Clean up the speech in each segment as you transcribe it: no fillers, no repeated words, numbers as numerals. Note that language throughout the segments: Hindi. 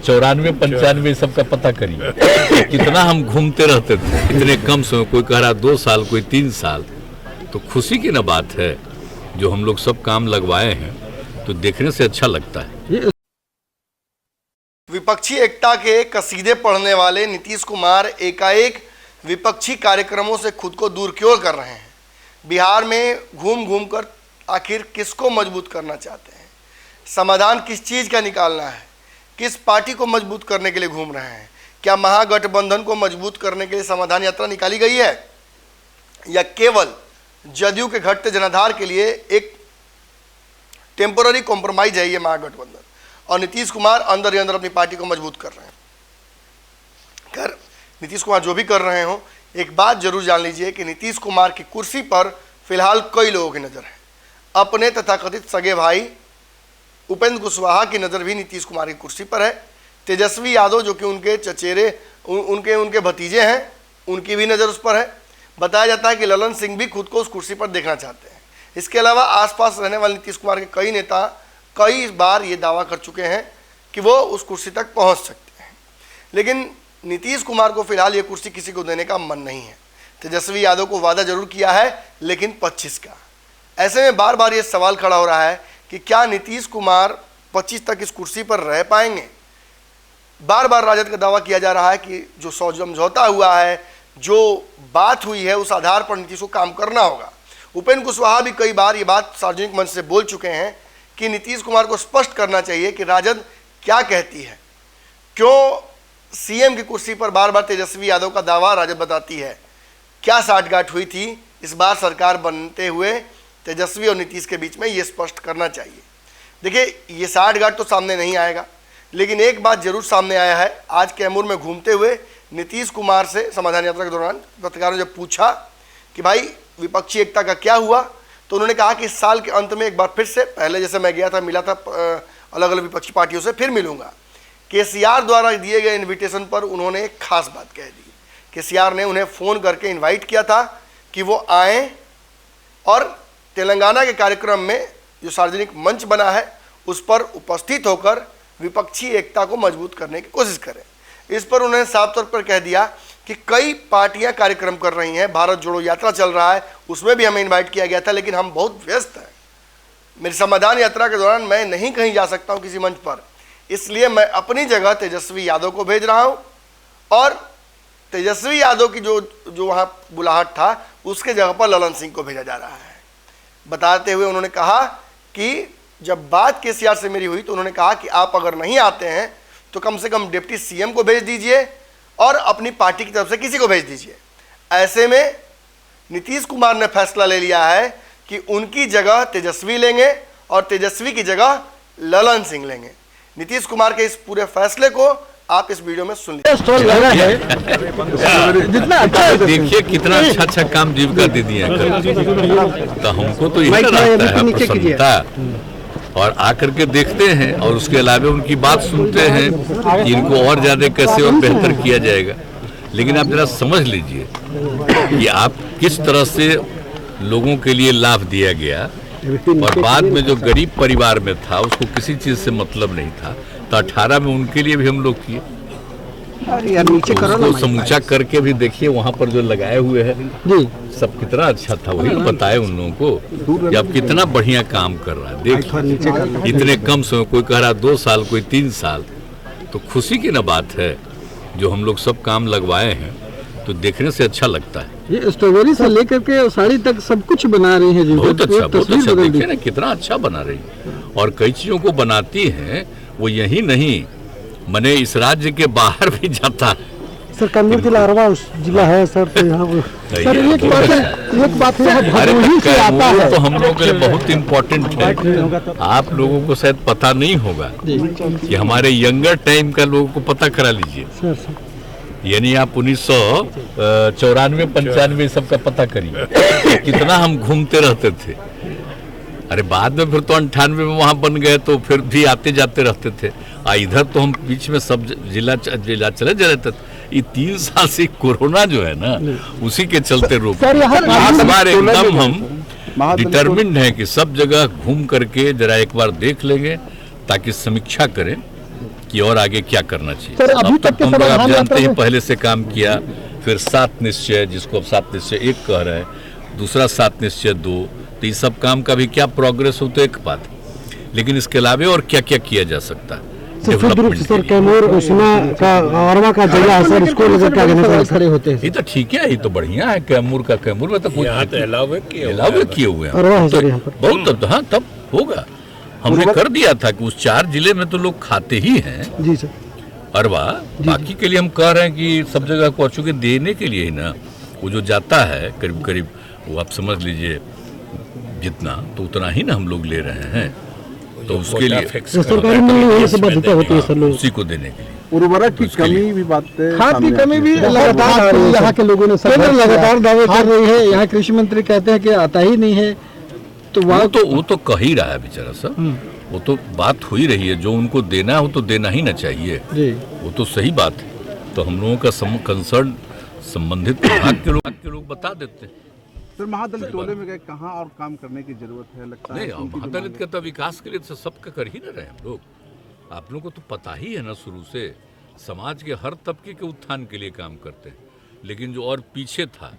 94-95 सबका पता करिए कितना हम घूमते रहते थे, इतने कम समय, कोई कह रहा 2 साल, कोई 3 साल। तो खुशी की ना बात है, जो हम लोग सब काम लगवाए हैं तो देखने से अच्छा लगता है। विपक्षी एकता के कसीदे पढ़ने वाले नीतीश कुमार एकाएक विपक्षी कार्यक्रमों से खुद को दूर क्यों कर रहे हैं? बिहार में घूम घूम कर आखिर किसको मजबूत करना चाहते हैं? समाधान किस चीज़ का निकालना है? किस पार्टी को मजबूत करने के लिए घूम रहे हैं? क्या महागठबंधन को मजबूत करने के लिए समाधान यात्रा निकाली गई है, या केवल जदयू के घटते जनाधार के लिए एक टेम्पोररी कॉम्प्रोमाइज है ये महागठबंधन, और नीतीश कुमार अंदर ही अंदर अपनी पार्टी को मजबूत कर रहे हैं? खैर, नीतीश कुमार जो भी कर रहे हो, एक बात जरूर जान लीजिए कि नीतीश कुमार की कुर्सी पर फिलहाल कई लोगों की नज़र है। अपने तथाकथित सगे भाई उपेंद्र कुशवाहा की नज़र भी नीतीश कुमार की कुर्सी पर है। तेजस्वी यादव जो कि उनके चचेरे उनके भतीजे हैं, उनकी भी नज़र उस पर है। बताया जाता है कि ललन सिंह भी खुद को उस कुर्सी पर देखना चाहते हैं। इसके अलावा आसपास रहने वाले नीतीश कुमार के कई नेता कई बार ये दावा कर चुके हैं कि वो उस कुर्सी तक पहुंच सकते हैं, लेकिन नीतीश कुमार को फिलहाल ये कुर्सी किसी को देने का मन नहीं है। तेजस्वी यादव को वादा जरूर किया है, लेकिन 25 का। ऐसे में बार बार ये सवाल खड़ा हो रहा है कि क्या नीतीश कुमार 25 तक इस कुर्सी पर रह पाएंगे? बार बार राजद का दावा किया जा रहा है कि जो समझौता हुआ है, जो बात हुई है, उस आधार पर नीतीश को काम करना होगा। उपेंद्र कुशवाहा भी कई बार ये बात सार्वजनिक मंच से बोल चुके हैं कि नीतीश कुमार को स्पष्ट करना चाहिए कि राजद क्या कहती है। क्यों सीएम की कुर्सी पर बार बार तेजस्वी यादव का दावा राजद बताती है? क्या साठगांठ हुई थी इस बार सरकार बनते हुए तेजस्वी और नीतीश के बीच में, ये स्पष्ट करना चाहिए। देखिए, ये साठगांठ तो सामने नहीं आएगा, लेकिन एक बात जरूर सामने आया है। आज कैमूर में घूमते हुए नीतीश कुमार से समाधान यात्रा के दौरान पत्रकारों ने जब पूछा कि भाई विपक्षी एकता का क्या हुआ, तो उन्होंने कहा कि इस साल के अंत में एक बार फिर से, पहले जैसे मैं गया था, मिला था अलग अलग विपक्षी पार्टियों से, फिर मिलूंगा। केसीआर द्वारा दिए गए इन्विटेशन पर उन्होंने एक खास बात कह दी। केसीआर ने उन्हें फ़ोन करके इनवाइट किया था कि वो आएँ और तेलंगाना के कार्यक्रम में जो सार्वजनिक मंच बना है उस पर उपस्थित होकर विपक्षी एकता को मजबूत करने की कोशिश करें। इस पर उन्होंने साफ तौर पर कह दिया कि कई पार्टियां कार्यक्रम कर रही हैं, भारत जोड़ो यात्रा चल रहा है, उसमें भी हमें इनवाइट किया गया था, लेकिन हम बहुत व्यस्त हैं। मेरी समाधान यात्रा के दौरान मैं नहीं कहीं जा सकता हूं किसी मंच पर, इसलिए मैं अपनी जगह तेजस्वी यादव को भेज रहा हूं, और तेजस्वी यादव की जो वहाँ बुलाहट था उसके जगह पर ललन सिंह को भेजा जा रहा है। बताते हुए उन्होंने कहा कि जब बात केसीआर से मेरी हुई तो उन्होंने कहा कि आप अगर नहीं आते हैं तो कम से कम डिप्टी सीएम को भेज दीजिए और अपनी पार्टी की तरफ से किसी को भेज दीजिए। ऐसे में नीतीश कुमार ने फैसला ले लिया है कि उनकी जगह तेजस्वी लेंगे और तेजस्वी की जगह ललन सिंह लेंगे। नीतीश कुमार के इस पूरे फैसले को आप इस वीडियो में सुन लीजिए। जितना अच्छा देखिए, कितना अच्छा काम जीविका दीदी है। तो हमको तो यही लगता है प्रसन्नता, और आकर के देखते हैं और उसके अलावा उनकी बात सुनते हैं कि इनको और ज़्यादा कैसे और बेहतर किया जाएगा। लेकिन आप जरा समझ लीजिए कि आप किस तरह से लोगों के लिए लाभ दिया गया, और बाद में जो गरीब परिवार में था उसको किसी चीज़ से मतलब नहीं था, तो 18 में उनके लिए भी हम लोग किए। उसको समूचा करके भी देखिए, वहाँ पर जो लगाए हुए हैं सब कितना अच्छा था, वही बताए उन लोगों को कि आप कितना बढ़िया काम कर रहा है। देखिए, इतने कम समय, कोई कह रहा 2 साल, कोई 3 साल। तो खुशी की ना बात है, जो हम लोग सब काम लगवाए हैं तो देखने से अच्छा लगता है। ये स्ट्रॉबेरी से लेकर के साड़ी तक सब कुछ बना रही है। बहुत अच्छा, बहुत अच्छा। देखिए ना कितना अच्छा बना रही है, और कई चीज़ों को बनाती हैं वो यही नहीं, मने इस राज्य के बाहर भी जाता है। सर, कानपुर जिला अरवा जिला है सर, तो यहाँ सर एक बात भदोही से आता है, तो हम लोगों के लिए बहुत इम्पोर्टेंट है। आप लोगों को शायद पता नहीं होगा कि हमारे यंगर टाइम का लोगों को पता करा लीजिए। यानी आप 1994-95 सबका पता करिए कितना हम घूमते रहते थे। अरे बाद में फिर तो 98 में वहाँ बन गए, तो फिर भी आते जाते रहते थे। इधर तो हम बीच में सब जिला चले जा रहे थे। ये 3 साल से कोरोना जो है ना, उसी के चलते रोक। इस बार एकदम हम डिटर्मिन्ड हैं कि सब जगह घूम करके जरा एक बार देख लेंगे, ताकि समीक्षा करें कि और आगे क्या करना चाहिए। सर, अभी अब तक तक के हम लोग आप समाधान जानते हैं में- पहले से काम किया, फिर 7 निश्चय, जिसको अब 7 निश्चय 1 कह रहे हैं, दूसरा 7 निश्चय 2, तो ये सब काम का भी क्या प्रोग्रेस हो तो एक बात, लेकिन इसके अलावा और क्या क्या किया जा सकता है सर, डेवलपमेंट सर के लिए। कैमूर सुना का अरवा का जगह है सर, इसको लेकर क्या कहना सवाल खड़े होते हैं ये तो ठीक है, ये तो बढ़िया है। कैमूर का कैमूर में तो कुछ यहाँ तो अलावे किए हुए हैं अरवा है तो सर यहाँ पर। बहुत, तब हाँ तब होगा। हमने कर दिया था कि उस 4 जिले में तो लोग खाते ही हैं जी सर। अरवा, बाकी के लिए हम कह रहे हैं कि सब जगह को चूंकि देने के लिए ही ना, वो जो जाता है करीब करीब, वो आप समझ लीजिए जितना, तो उतना ही ना हम लोग ले रहे हैं, तो उसके लिए सरकारी मिलने होने से बाध्यता होती है सर लोग। उसी को देने के लिए। उर्वरक की कमी भी बात खाद की कमी भी लगातार लगातार यहाँ के लोगों ने केंद्र लगातार दावे कर रही है। यहाँ कृषि मंत्री कहते हैं कि आता ही नहीं है, तो वो तो कह ही रहा है बेचारा सब, वो तो बात हो ही रही है, जो उनको देना है वो तो देना ही ना चाहिए, जी वो तो सही बात है। तो हम लोगों का कंसर्न संबंधित विभाग के लोग बता देते हैं। सर, महादलित टोले में गए, कहाँ और काम करने की जरूरत है लगता है? नहीं, महादलित का तो विकास के लिए तो सबका कर ही ना रहे हम लोग। आप लोगों को तो पता ही है ना, शुरू से समाज के हर तबके के उत्थान के लिए काम करते हैं, लेकिन जो और पीछे था,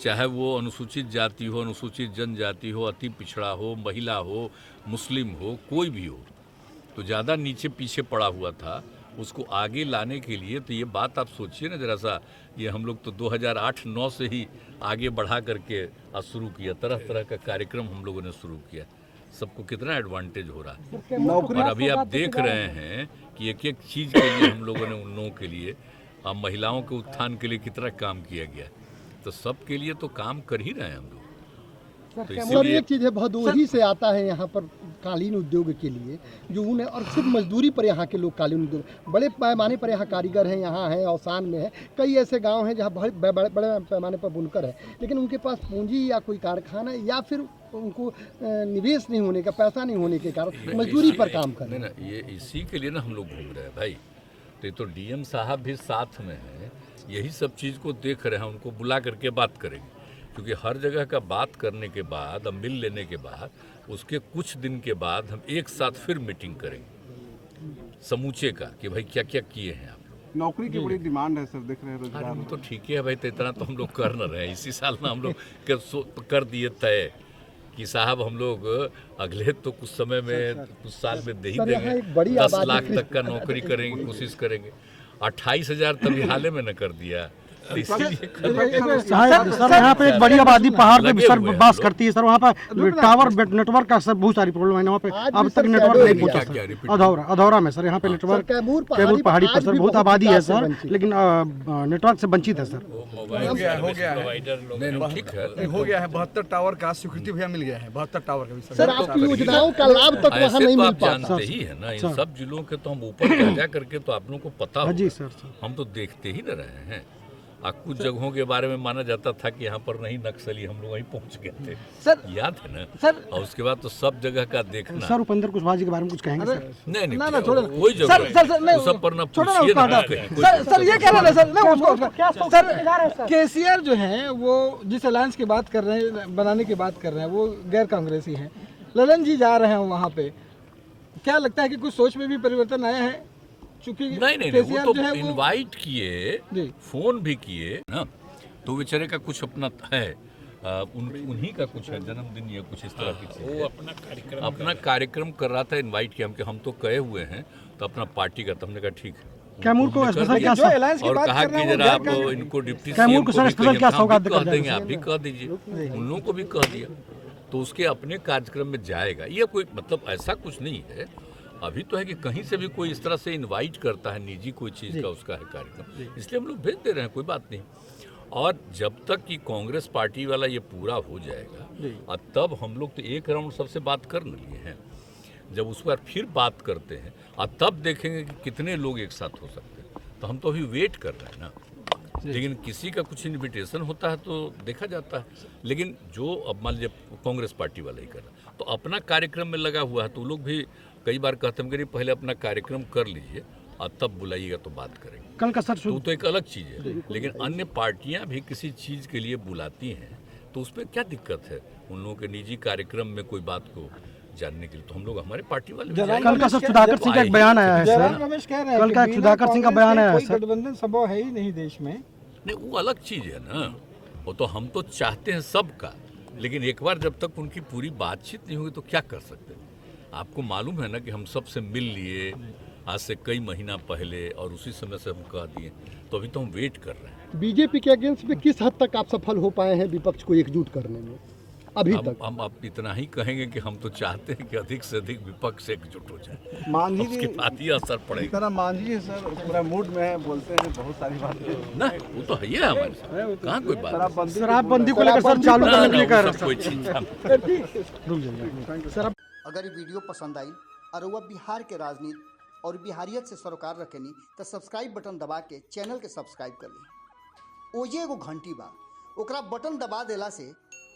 चाहे वो अनुसूचित जाति हो, अनुसूचित जनजाति हो, अति पिछड़ा हो, महिला हो, मुस्लिम हो, कोई भी हो, तो ज़्यादा नीचे पीछे पड़ा हुआ था, उसको आगे लाने के लिए तो ये बात आप सोचिए ना जरा सा, ये हम लोग तो 2008-9 से ही आगे बढ़ा करके शुरू किया, तरह तरह का कार्यक्रम हम लोगों ने शुरू किया, सबको कितना एडवांटेज हो रहा है। और अभी आप देख रहे हैं कि एक एक चीज़ के लिए हम लोगों ने उन लोगों के लिए, महिलाओं के उत्थान के लिए कितना काम किया गया, तो सबके लिए तो काम कर ही रहे हैं हम लोग। तो सर इसीलिए एक चीज़ है, भदोही से आता है यहाँ पर कालीन उद्योग के लिए, जो उन्हें और सिर्फ मजदूरी पर यहाँ के लोग कालीन उद्योग, बड़े पैमाने पर यहाँ कारीगर हैं, यहाँ हैं, औसान में है, कई ऐसे गांव हैं जहाँ बड़े पैमाने पर बुनकर है, लेकिन उनके पास पूंजी या कोई कारखाना या फिर उनको निवेश नहीं होने का, पैसा नहीं होने के कारण मजदूरी पर काम कर रहे हैं। नहीं, ये इसी के लिए ना हम लोग घूम रहे हैं भाई। तो ये तो डीएम साहब भी साथ में हैं, यही सब चीज़ को देख रहे हैं, उनको बुला करके बात करेंगे, क्योंकि हर जगह का बात करने के बाद, अब मिल लेने के बाद, उसके कुछ दिन के बाद हम एक साथ फिर मीटिंग करेंगे समूचे का, कि भाई क्या क्या किए हैं आप लोग। नौकरी की बड़ी डिमांड है सर, देख रहे हैं रोजगार। अरे वो तो ठीक है भाई, तो इतना तो हम लोग कर न रहे हैं, इसी साल ना हम लोग कर दिए तय कि साहब हम लोग अगले तो कुछ समय में, कुछ साल में दे ही देंगे, 10 लाख तक का नौकरी करेंगे, कोशिश करेंगे। 28,000 तभी हाल में न कर दिया, तो इसीलिए सर यहाँ पे एक बड़ी आबादी पहाड़ पे सर बास करती है सर, वहाँ पर टावर नेटवर्क का सर बहुत सारी प्रॉब्लम है, वहाँ पे अब तक नेटवर्क नहीं पहुँचा सर। अधौरा में सर, यहाँ पे नेटवर्क कैमूर पहाड़ी पर सर बहुत आबादी है सर, लेकिन नेटवर्क से वंचित है सर। हो गया है ठीक है, हो गया है 72 टावर का स्वीकृति भैया मिल गया है, 72 टावर का भी सर आपकी योजनाओं का लाभ तक वहाँ ऐसे नहीं तो मिल आप पाता। जानते ही है ना, इन सब जिलों के तो हम ऊपर जा करके तो आप लोगों को पता जी होगा, सर। हम तो देखते ही न रहे हैं। कुछ जगहों के बारे में माना जाता था कि यहाँ पर नहीं नक्सली, हम लोग वहीं पहुँच गए थे, सर याद है ना सर और उसके बाद तो सब जगह का देखना। सर उपेंद्र कुशवाहा जी के बारे में कुछ कहेंगे सर? नहीं ना छोड़ो वही सर जगह सर नहीं सब पर ना छोड़ो ना पूछिए उसका ना हटा। कहीं। सर ये कह रहे हैं सर, नहीं उसको सर केसीआर जो है वो जिस अलायंस की बात कर रहे हैं, बनाने की बात कर रहे हैं, वो गैर कांग्रेसी हैं, ललन जी जा रहे हैं वहाँ पे, क्या लगता है कि कुछ सोच में भी परिवर्तन आया है? चूंकि नहीं केसीआर वो जो है तो वो इनवाइट किए, जी। फोन भी किए ना, तो बेचारे का कुछ अपना है, उन्हीं का कुछ है जन्मदिन या कुछ इस तरह की चीज, वो अपना कार्यक्रम कर रहा था, इनवाइट किया, हम तो कहे हुए हैं, तो अपना पार्टी का, तो हमने कहा ठीक है, कैमूर को स्पेशल क्या जो अलायंस की और बात कहा कर रहे कि हैं वो जरा गैर आप कांग्रेसी- इनको डिप्टी कैमूर सीएम को को सर भी स्पेशल कहिए, क्या हम सौगात भी देकर कह देंगे, जाएंगे? आप भी कह दीजिए, उन लोगों को भी कह दिया, तो उसके अपने कार्यक्रम में जाएगा। ये कोई मतलब ऐसा कुछ नहीं है, अभी तो है कि कहीं से भी कोई इस तरह से इनवाइट करता है, निजी कोई चीज़ का उसका है कार्यक्रम, इसलिए हम लोग भेज दे रहे हैं, कोई बात नहीं। और जब तक कि कांग्रेस पार्टी वाला ये पूरा हो जाएगा, और तब हम लोग तो एक राउंड सबसे बात कर लिए हैं, जब उस पर फिर बात करते हैं और तब देखेंगे कि कितने लोग एक साथ हो सकते हैं, तो हम तो अभी वेट कर रहे हैं ना। लेकिन किसी का कुछ इन्विटेशन होता है तो देखा जाता है, लेकिन जो अब मान लीजिए कांग्रेस पार्टी वाला ही कर रहा है, तो अपना कार्यक्रम में लगा हुआ है, तो लोग भी कई बार कहते हैं कि पहले अपना कार्यक्रम कर लीजिए और तब बुलाइएगा तो बात करेंगे। कल का सर तो एक अलग चीज़ है, लेकिन अन्य पार्टियां भी किसी चीज़ के लिए बुलाती हैं, तो उस पर क्या दिक्कत है? उन लोगों के निजी कार्यक्रम में कोई बात को जानने के लिए, तो हम लोग हमारे पार्टी वाले कल का सर सुधाकर सिंह का एक बयान आया है जयराम सर, रमेश कह रहे हैं कल कि का बिना सुधाकर सिंह का बयान आया है कांग्रेस के सर। कोई गठबंधन संभव है ही नहीं देश में। नहीं, वो अलग चीज है ना, वो तो हम तो चाहते हैं सबका, लेकिन एक बार जब तक उनकी पूरी बातचीत नहीं होगी तो क्या कर सकते हैं। आपको मालूम है ना कि हम सबसे मिल लिए आज से कई महीना पहले और उसी समय से हम कह दिए, तो अभी तो हम वेट कर रहे हैं। बीजेपी के अगेंस्ट में किस हद तक आप सफल हो पाए हैं विपक्ष को एकजुट करने में अभी तक? हम अब इतना ही कहेंगे कि हम तो चाहते हैं कि अधिक से अधिक विपक्ष से एकजुट हो जाए, मांझी उसके जी बाद ही असर पड़ेगा। तरह मांझी जी सर पूरा मूड में है, बोलते हैं बहुत सारी बातें। ना वो तो है ही है हमारे साथ, कहाँ कोई बात है। शराबबंदी को लेकर सर चालू करने के लिए कह रहे सब कोई चिंता नहीं। अगर ये वीडियो पसंद आई और वह बिहार के राजनीति और बिहारियत से सरोकार रखेनी तो सब्सक्राइब बटन दबा के चैनल के सब्सक्राइब कर ली। ओजे एगो घंटी बा, ओकरा बटन दबा देला से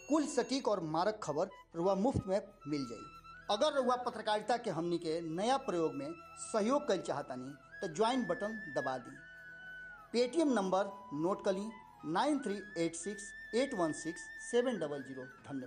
कुल सटीक और मारक खबर रुआ मुफ्त में मिल जाई। अगर रुआ पत्रकारिता के हमनी के नया प्रयोग में सहयोग कर चाहतानी तो ज्वाइन बटन दबा दी। पेटीएम नंबर नोट कर ली 9386816700। धन्यवाद।